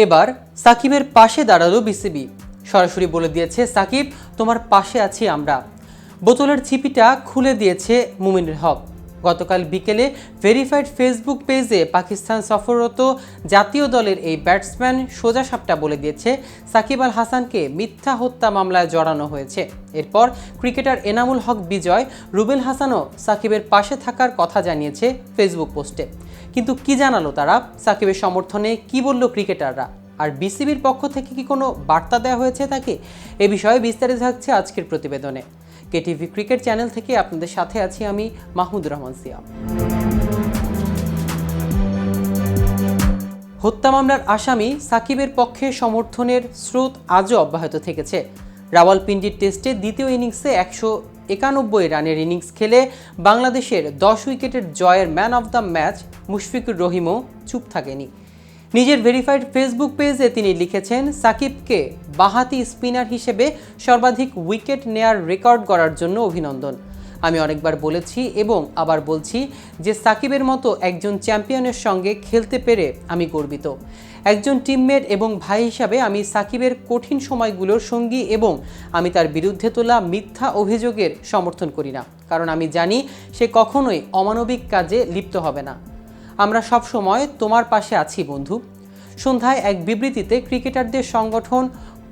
এবার সাকিবের পাশে দাঁড়ালো বিসিবি। সরাসরি বলে দিয়েছে, সাকিব তোমার পাশে আছি আমরা। বোতলের ছিপিটা খুলে দিয়েছে মুমিনুল হক। গতকাল বিকেলে ভেরিফাইড ফেসবুক পেজে পাকিস্তান সফররত জাতীয় দলের এই ব্যাটসম্যান সোজা সাপটা বলে দিয়েছে সাকিব আল হাসানকে মিথ্যা হত্যা মামলায় জড়ানো হয়েছে। এরপর ক্রিকেটার এনামুল হক বিজয়, রুবেল হাসানও সাকিবের পাশে থাকার কথা জানিয়েছে ফেসবুক পোস্টে। কিন্তু কি জানালো তারা? সাকিবের সমর্থনে কি বলল ক্রিকেটাররা? আর বিসিবির পক্ষ থেকে কি কোনো বার্তা দেওয়া হয়েছে তাকে? এ বিষয়ে বিস্তারিত থাকছে আজকের প্রতিবেদনে। কেটিভি ক্রিকেট চ্যানেল থেকে আপনাদের সাথে আছি আমি মাহমুদুর রহমান সিয়াম। হত্যা মামলার আসামি সাকিবের পক্ষে সমর্থনের স্রোত আজও অব্যাহত থেকেছে। রাওয়ালপিন্ডির টেস্টে দ্বিতীয় ইনিংসে 191 রানের ইনিংস খেলে বাংলাদেশের 10 উইকেটের জয়ের man of the match Mushfiqur রহিমও চুপ থাকেনি। নিজের ভেরিফাইড ফেসবুক পেজে তিনি লিখেছেন, সাকিবকে বাঁহাতি স্পিনার হিসেবে সর্বাধিক উইকেট নেয়ার রেকর্ড গড়ার জন্য অভিনন্দন। আমি অনেকবার বলেছি এবং আবার বলছি যে সাকিবের মতো একজন চ্যাম্পিয়নের সঙ্গে খেলতে পেরে আমি গর্বিত। একজন টিমমেট এবং ভাই হিসাবে আমি সাকিবের কঠিন সময়গুলোর সঙ্গী এবং আমি তার বিরুদ্ধে তোলা মিথ্যা অভিযোগের সমর্থন করি না, কারণ আমি জানি সে কখনোই অমানবিক কাজে লিপ্ত হবে না। আমরা সব সময় তোমার পাশে আছি বন্ধু। সন্ধ্যায় এক বিবৃতিতে ক্রিকেটারদের সংগঠন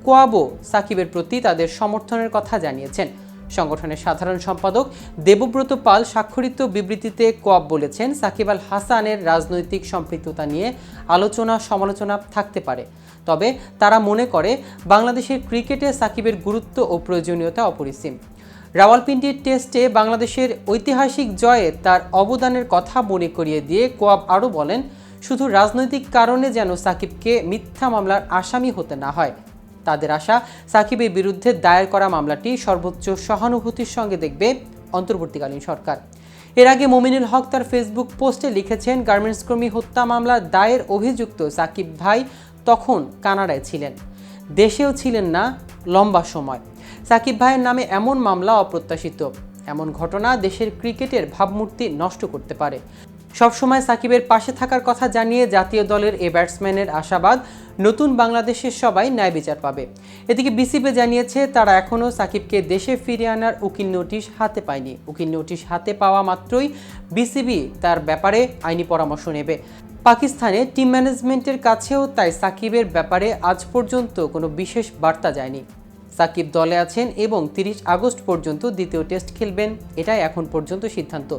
কোয়াবো সাকিবের প্রতি তাদের সমর্থনের কথা জানিয়েছেন। সংগঠনের সাধারণ সম্পাদক দেবব্রত পাল স্বাক্ষরিত বিবৃতিতে কোয়াব বলেছেন, সাকিব আল হাসানের রাজনৈতিক সম্পৃক্ততা নিয়ে আলোচনা সমালোচনা থাকতে পারে, তবে তারা মনে করে বাংলাদেশের ক্রিকেটে সাকিবের গুরুত্ব ও প্রয়োজনীয়তা অপরিসীম। রাওয়ালপিন্ডির টেস্টে বাংলাদেশের ঐতিহাসিক জয়ে তার অবদানের কথা মনে করিয়ে দিয়ে কোয়াব আরও বলেন, শুধু রাজনৈতিক কারণে যেন সাকিবকে মিথ্যা মামলার আসামি হতে না হয়। তাদের আশা, সাকিবের বিরুদ্ধে দায়ের করা মামলাটি সর্বোচ্চ সহানুভূতির সঙ্গে দেখবে অন্তর্বর্তীকালীন সরকার। এর আগে মুমিনুল হক তার ফেসবুক পোস্টে লিখেছেন, গার্মেন্টস কর্মী হত্যা মামলার দায়ের অভিযুক্ত সাকিব ভাই তখন কানাডায় ছিলেন, দেশেও ছিলেন না লম্বা সময়। সাকিব ভাইয়ের নামে এমন মামলা অপ্রত্যাশিত। এমন ঘটনা দেশের ক্রিকেটের ভাবমূর্তি নষ্ট করতে পারে। সবসময় সাকিবের পাশে থাকার কথা জানিয়ে জাতীয় দলের এ ব্যাটসম্যানের আশাবাদ, নতুন বাংলাদেশের সবাই ন্যায় বিচার পাবে। এদিকে বিসিবি জানিয়েছে তারা এখনও সাকিবকে দেশে ফিরিয়ে আনার উকিল নোটিশ হাতে পায়নি। উকিল নোটিশ হাতে পাওয়া মাত্রই বিসিবি তার ব্যাপারে আইনি পরামর্শ নেবে। পাকিস্তানে টিম ম্যানেজমেন্টের কাছেও তাই সাকিবের ব্যাপারে আজ পর্যন্ত কোনো বিশেষ বার্তা যায়নি। সাকিব দলে আছেন এবং 30 আগস্ট পর্যন্ত দ্বিতীয় টেস্ট খেলবেন, এটাই এখন পর্যন্ত সিদ্ধান্ত।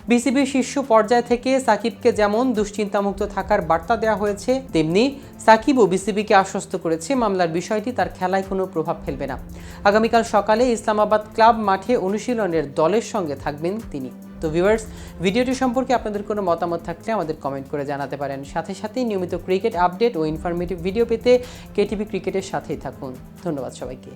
বিসিবির শীর্ষ পর্যায় থেকে সাকিবকে যেমন দুশ্চিন্তামুক্ত থাকার বার্তা দেওয়া হয়েছে, তেমনি সাকিবও বিসিবিকে আশ্বস্ত করেছে মামলার বিষয়টি তার খেলায় কোনো প্রভাব ফেলবে না। আগামীকাল সকালে ইসলামাবাদ ক্লাব মাঠে অনুশীলনের দলের সঙ্গে থাকবেন তিনি। তো ভিউয়ার্স, ভিডিওটি সম্পর্কে আপনাদের কোনো মতামত থাকলে আমাদের কমেন্ট করে জানাতে পারেন। সাথে সাথে নিয়মিত ক্রিকেট আপডেট ও ইনফরমেটিভ ভিডিও পেতে কেটিভি ক্রিকেটের সাথেই থাকুন। ধন্যবাদ সবাইকে।